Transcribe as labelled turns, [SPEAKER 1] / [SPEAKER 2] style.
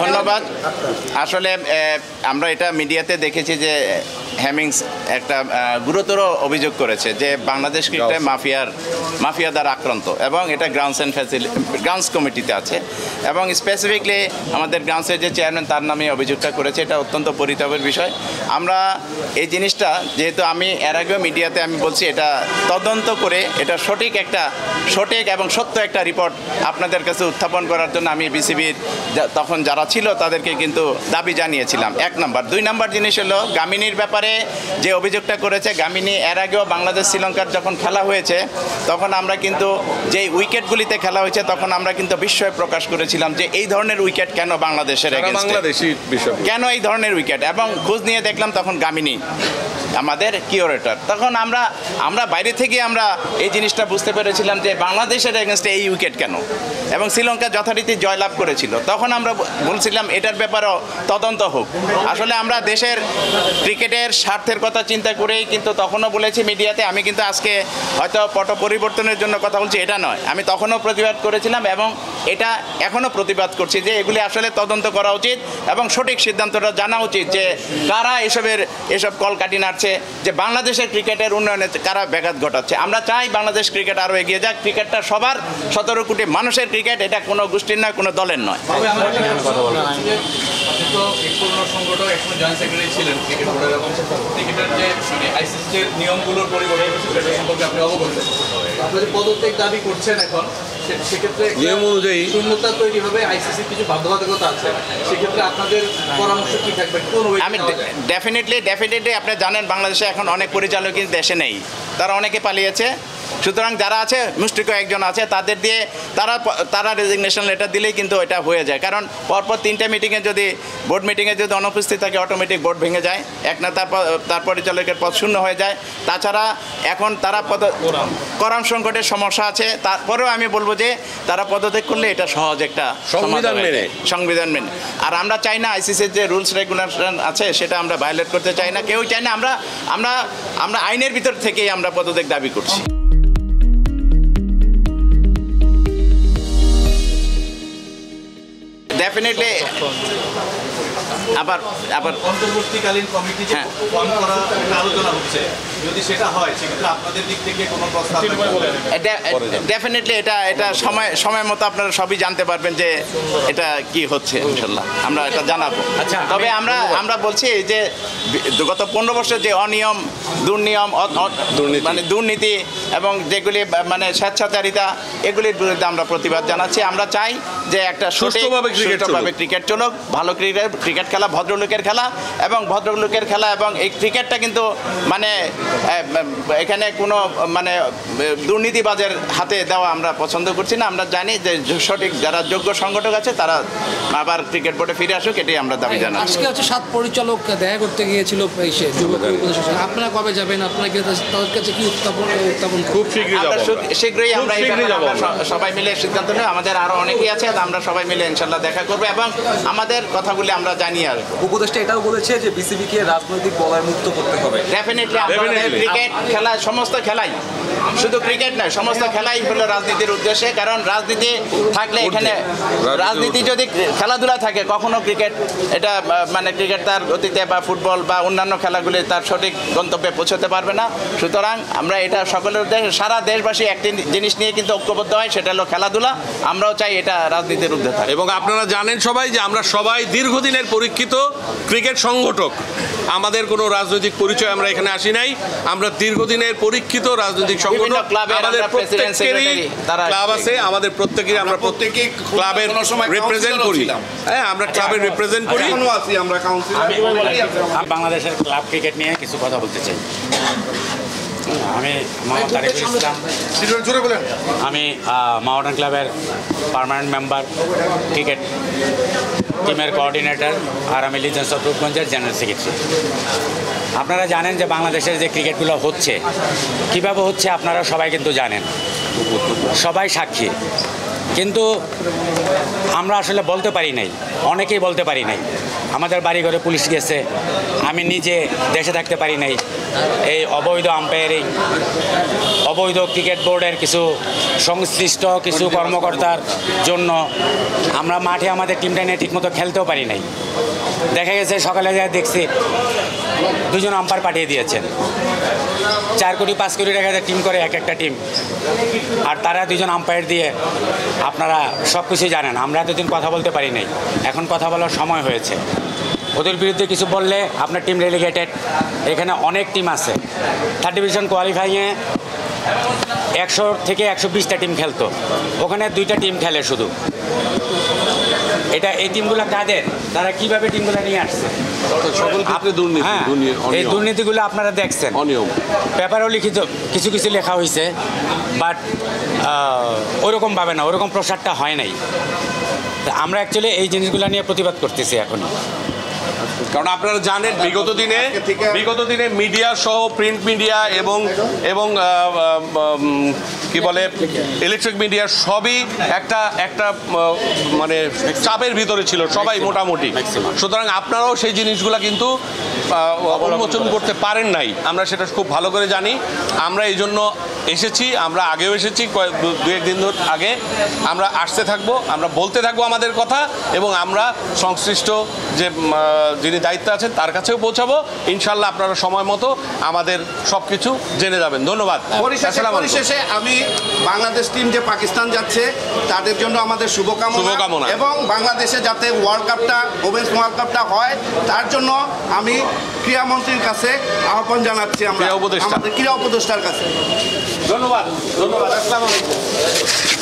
[SPEAKER 1] ধন্যবাদ। আসলে আমরা এটা মিডিয়াতে দেখেছি যে হ্যামিংস একটা গুরুতর অভিযোগ করেছে যে বাংলাদেশ ক্রিকেটে মাফিয়া দ্বারা আক্রান্ত, এবং এটা গ্রাউন্ডস কমিটিতে আছে, এবং স্পেসিফিকলি আমাদের গ্রাউন্ডসের যে চেয়ারম্যান তার নামে অভিযোগটা করেছে। এটা অত্যন্ত পরিতাপের বিষয়। আমরা এই জিনিসটা, যেহেতু আমি এর আগেও মিডিয়াতে আমি বলছি, এটা তদন্ত করে এটা সঠিক এবং সত্য একটা রিপোর্ট আপনাদের কাছে উত্থাপন করার জন্য আমি বিসিবির তখন যারা ছিল তাদেরকে কিন্তু দাবি জানিয়েছিলাম। 1 নম্বর। 2 নম্বর জিনিস হলো গামিনীর ব্যাপারে যে অভিযোগটা করেছে। গামিনী এর আগেও বাংলাদেশ শ্রীলঙ্কার যখন খেলা হয়েছে তখন আমরা কিন্তু যেই উইকেটগুলিতে খেলা হয়েছে তখন আমরা কিন্তু বিস্ময় প্রকাশ করেছিলাম যে এই ধরনের উইকেট কেন বাংলাদেশের কেন এই ধরনের উইকেট, এবং খোঁজ নিয়ে দেখলাম তখন গামিনী আমাদের কিউরেটর। তখন আমরা বাইরে থেকে আমরা এই জিনিসটা বুঝতে পেরেছিলাম যে বাংলাদেশের এগেনস্টে এই উইকেট কেন, এবং শ্রীলঙ্কা যথারীতি জয়লাভ করেছিল। তখন আমরা বলছিলাম এটার ব্যাপারেও তদন্ত হোক। আসলে আমরা দেশের ক্রিকেটের স্বার্থের কথা চিন্তা করেই কিন্তু তখনও বলেছি মিডিয়াতে। আমি কিন্তু আজকে হয়তো পট পরিবর্তনের জন্য কথা বলছি এটা নয়, আমি তখনও প্রতিবাদ করেছিলাম এবং এটা এখনও প্রতিবাদ করছি যে এগুলি আসলে তদন্ত করা উচিত এবং সঠিক সিদ্ধান্তটা জানা উচিত যে কারা এসব কলকাঠি নাড়ছে, যে বাংলাদেশের ক্রিকেটের উন্নয়নে কারা ব্যাঘাত ঘটাচ্ছে। আমরা চাই বাংলাদেশ ক্রিকেট আরও এগিয়ে যাক। ক্রিকেটটা সবার 17 কোটি মানুষের ক্রিকেট, এটা কোনো গোষ্ঠীর নয়, কোনো দলের নয়।
[SPEAKER 2] নিয়মগুলোর পরিবর্তন পদত্যাগ দাবি করছেন এখন, সেক্ষেত্রে নিয়ম অনুযায়ী শূন্যতা তৈরি হবে, আইসিসির কিছু বাধ্যবাধকতা আছে, সেক্ষেত্রে আপনাদের পরামর্শ কি থাকবে?
[SPEAKER 1] আমি ডেফিনেটলি আপনি জানেন বাংলাদেশে এখন অনেক পরিচালক কিন্তু দেশে নেই, তারা অনেকে পালিয়েছে। সুতরাং যারা আছে মুষ্টিক একজন আছে, তাদের দিয়ে তারা রেজিগনেশন লেটার দিলেই কিন্তু এটা হয়ে যায়। কারণ পরপর 3টে মিটিংয়ে যদি বোর্ড মিটিংয়ে যদি অনুপস্থিত থাকে অটোমেটিক বোর্ড ভেঙে যায়, এক না তার পরিচালকের পদ শূন্য হয়ে যায়। তাছাড়া এখন তারা করাম সংকটের সমস্যা আছে, তারপরেও আমি বলবো যে তারা পদত্যাগ করলে এটা সহজ একটা সংবিধান মেনে। আর আমরা চাই না আইসিসির যে রুলস রেগুলেশন আছে সেটা আমরা ভায়োলেট করতে চাই না, কেউ চাই না। আমরা আইনের ভিতর থেকেই আমরা পদত্যাগ দাবি করছি। ডেফিনেটলি আবার
[SPEAKER 2] অন্তর্বর্তীকালীন কমিটি যে ফর্ম করা আলোচনা হচ্ছে, যদি সেটা হয় সেক্ষেত্রে আপনাদের দিক থেকে কোনো প্রস্তাব?
[SPEAKER 1] ডেফিনেটলি এটা সময় মতো আপনারা সবই জানতে পারবেন যে এটা কি হচ্ছে। ইনশাল্লাহ আমরা এটা জানাবো। তবে আমরা বলছি যে গত 15 বছর যে অনিয়ম, দুর্নীতি এবং যেগুলি মানে স্বেচ্ছাচারিতা, এগুলির বিরুদ্ধে আমরা প্রতিবাদ জানাচ্ছি। আমরা চাই যে একটা সুষ্ঠুভাবে ক্রিকেট চলুক, ভালো ক্রিকেট খেলা ভদ্রলোকের খেলা এবং এই ক্রিকেটটা কিন্তু মানে এখানে কোনো মানে দুর্নীতিবাজের হাতে দেওয়া আমরা পছন্দ করছি না। আমরা জানি যে সঠিক যারা যোগ্য সংগঠক আছে তারা আবার ক্রিকেট বোর্ডে ফিরে আসুক, এটাই আমরা দাবি জানাচ্ছি।
[SPEAKER 3] আজকে হচ্ছে 7 পরিচালক দেখা করতে গিয়েছিল, আপনারা কবে যাবেন? আপনারা কি তাদের কাছে কি উত্থাপন?
[SPEAKER 1] খুব শীঘ্রই আমরা সবাই মিলে সিদ্ধান্ত নেব। আমাদের আরও অনেকেই আছে, আমরা সবাই মিলে ইনশাল্লাহ দেখা করবো এবং আমাদের কথাগুলি আমরা জানিয়ে আসবো।
[SPEAKER 4] উপদেষ্টা এটাও বলেছে যে বিসিবিকে রাজনৈতিক বলয় মুক্ত করতে হবে।
[SPEAKER 1] ডেফিনেটলি ক্রিকেট খেলা, সমস্ত খেলাই, শুধু ক্রিকেট নয়, সমস্ত খেলাই হলো রাজনীতির উদ্দেশ্যে। কারণ রাজনীতি থাকলে এখানে রাজনীতি যদি খেলাধুলা থাকে কখনো ক্রিকেট এটা মানে ক্রিকেট তার গতিতে বা ফুটবল বা অন্যান্য খেলাগুলি তার সঠিক গন্তব্যে পৌঁছতে পারবে না। সুতরাং আমরা এটা সকলের সারা দেশবাসী একটি জিনিস নিয়ে কিন্তু ঐক্যবদ্ধ হয়, সেটা হলো খেলাধুলা। আমরাও চাই এটা রাজনীতির ঊর্ধ্বে থাকে।
[SPEAKER 5] এবং আপনারা জানেন সবাই যে আমরা সবাই দীর্ঘদিনের পরীক্ষিত ক্রিকেট সংগঠক, আমাদের কোনো রাজনৈতিক পরিচয় আমরা এখানে আসি নাই। আমরা দীর্ঘদিনের পরীক্ষিত রাজনৈতিক সংগঠক, আমাদের প্রত্যেকেরই ক্লাব আছে, আমাদের প্রত্যেকেরই আমরা প্রত্যেকেই ক্লাবের রিপ্রেজেন্ট করি। হ্যাঁ, আমরা ক্লাবের রিপ্রেজেন্ট করি।
[SPEAKER 6] বাংলাদেশের ক্লাব ক্রিকেট নিয়ে কিছু কথা বলতে চাই। আমি আমি মাওয়াটান ক্লাবের পার্মানেন্ট মেম্বার, ক্রিকেট টিমের কোঅর্ডিনেটর, আর আমি লিজেন্ডস অফ রূপগঞ্জের জেনারেল সেক্রেটারি। আপনারা জানেন যে বাংলাদেশের যে ক্রিকেটগুলো হচ্ছে কীভাবে হচ্ছে আপনারা সবাই কিন্তু জানেন, সবাই সাক্ষী। কিন্তু আমরা আসলে বলতে পারি নাই, অনেকেই বলতে পারি নাই। আমাদের বাড়ি ঘরে পুলিশ গেছে, আমি নিজে দেশে থাকতে পারি নাই, এই অবৈধ আম্পায়ারিং, অবৈধ ক্রিকেট বোর্ডের কিছু সংশ্লিষ্ট কিছু কর্মকর্তার জন্য আমরা মাঠে আমাদের টিমটা নিয়ে ঠিকমতো খেলতেও পারি নাই। দেখা গেছে সকালে যা দেখছি 2 জন আম্পায়ার পাঠিয়ে দিয়েছেন। 4 কোটি 5 কোটি টাকা টিম করে এক একটা টিম, আর তারা 2 জন আম্পায়ার দিয়ে আপনারা সব কিছুই জানেন। আমরা এতদিন কথা বলতে পারি নাই, এখন কথা বলার সময় হয়েছে। ওদের বিরুদ্ধে কিছু বললে আপনার টিম রেলিগেটেড। এখানে অনেক টিম আছে, 3rd ডিভিশন কোয়ালিফাইংয়ে 100 থেকে 120টা টিম খেলতো, ওখানে 2টা টিম খেলে শুধু। এই টিমগুলো কাদের, তারা কিভাবে টিমগুলো নিয়ে আসছে?
[SPEAKER 5] সকল ক্ষেত্রে দুর্নীতি,
[SPEAKER 6] হ্যাঁ, এই দুর্নীতিগুলো আপনারা দেখছেন,
[SPEAKER 5] অনিয়ম।
[SPEAKER 6] পেপারও লিখিত কিছু কিছু লেখা হয়েছে, বাট ওরকমভাবে না, ওরকম প্রসারটা হয় নাই। আমরা অ্যাকচুয়ালি এই জিনিসগুলো নিয়ে প্রতিবাদ করতেছি এখন।
[SPEAKER 5] কারণ আপনারা জানেন বিগত দিনে মিডিয়া সহ প্রিন্ট মিডিয়া এবং কি বলে ইলেকট্রিক মিডিয়া সবই একটা মানে চাপের ভিতরে ছিল সবাই মোটামুটি। সুতরাং আপনারাও সেই জিনিসগুলো কিন্তু উন্মোচন করতে পারেন নাই, আমরা সেটা খুব ভালো করে জানি। আমরা এই জন্য এসেছি, আমরা আগেও এসেছি 2-1 দিন আগে, আমরা আসতে থাকবো, আমরা বলতে থাকবো আমাদের কথা, এবং আমরা সংশ্লিষ্ট যে যিনি দায়িত্বে আছেন তার কাছেও পৌঁছাবো। ইনশাল্লাহ আপনারা সময় মতো আমাদের সব কিছু জেনে যাবেন। ধন্যবাদ।
[SPEAKER 7] পরিশেষে আমি বাংলাদেশ টিম যে পাকিস্তান যাচ্ছে তাদের জন্য আমাদের শুভকামনা, এবং বাংলাদেশে যাতে ওয়ার্ল্ড কাপটা, ওমেন্স ওয়ার্ল্ড কাপটা হয় তার জন্য আমি ক্রীড়ামন্ত্রীর কাছে আহ্বান জানাচ্ছি, আমরা আমাদের ক্রীড়া উপদেষ্টার কাছে।
[SPEAKER 5] ধন্যবাদ। আসসালামু আলাইকুম।